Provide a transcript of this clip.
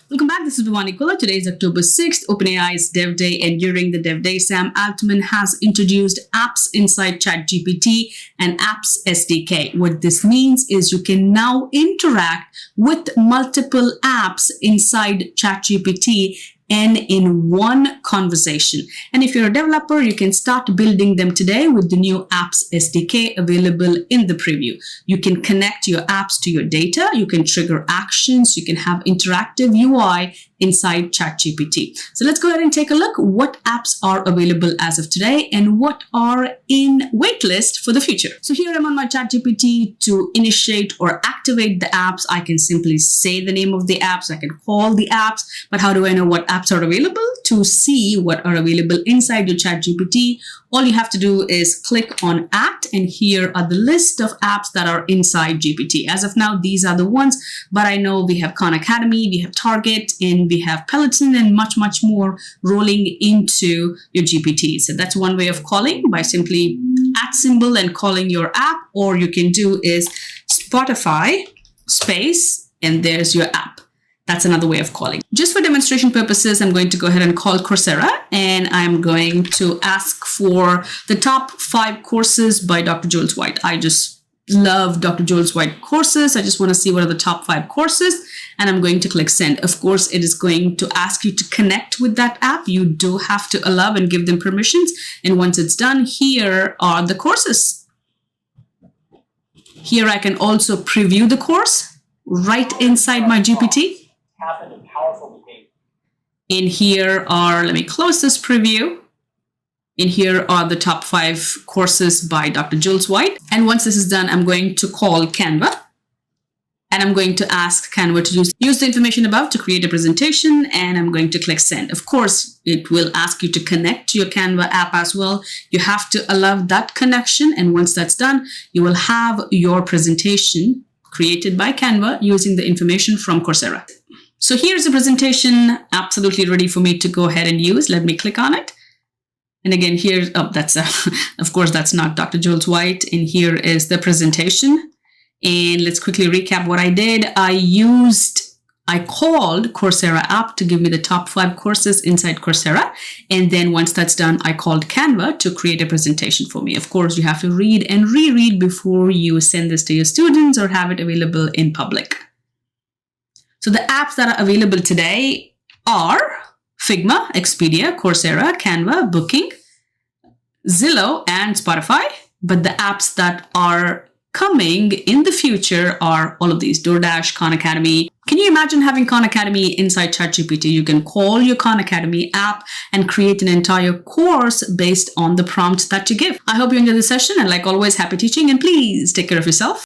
Welcome back. This is Bhavani Kula. Today is October 6th, OpenAI's Dev Day, and during the Dev Day, Sam Altman has introduced apps inside ChatGPT and Apps SDK. What this means is you can now interact with multiple apps inside ChatGPT and in one conversation. And if you're a developer, you can start building them today with the new Apps SDK available in the preview. You can connect your apps to your data, you can trigger actions, you can have interactive UI inside ChatGPT. So let's go ahead and take a look what apps are available as of today and what are in waitlist for the future. So here I'm on my ChatGPT. To initiate or activate the apps, I can simply say the name of the apps, I can call the apps, but how do I know what apps are available? To see what are available inside your ChatGPT, all you have to do is click on Act, and here are the list of apps that are inside GPT. As of now, these are the ones, but I know we have Khan Academy, we have Target, and we have Peloton, and much more rolling into your GPT. So that's one way of calling, by simply @ symbol and calling your app, or you can do is Spotify space, and there's your app. That's another way of calling. Just for demonstration purposes, I'm going to go ahead and call Coursera, and I'm going to ask for the top 5 courses by Dr. Jules White. I just love Dr. Jules White courses. I just want to see what are the top 5 courses, and I'm going to click send. Of course, it is going to ask you to connect with that app. You do have to allow and give them permissions. And once it's done, here are the courses. Here I can also preview the course right inside my GPT. In here are, let me close this preview. In here are the top 5 courses by Dr. Jules White. And once this is done, I'm going to call Canva. And I'm going to ask Canva to use the information above to create a presentation. And I'm going to click send. Of course, it will ask you to connect to your Canva app as well. You have to allow that connection. And once that's done, you will have your presentation created by Canva using the information from Coursera. So here's a presentation absolutely ready for me to go ahead and use. Let me click on it. And again, here's, of course, that's not Dr. Jules White. And here is the presentation. And let's quickly recap what I did. I called Coursera app to give me the top 5 courses inside Coursera. And then once that's done, I called Canva to create a presentation for me. Of course, you have to read and reread before you send this to your students or have it available in public. So the apps that are available today are Figma, Expedia, Coursera, Canva, Booking, Zillow, and Spotify. But the apps that are coming in the future are all of these: DoorDash, Khan Academy. Can you imagine having Khan Academy inside ChatGPT? You can call your Khan Academy app and create an entire course based on the prompt that you give. I hope you enjoyed the session, and like always, happy teaching, and please take care of yourself.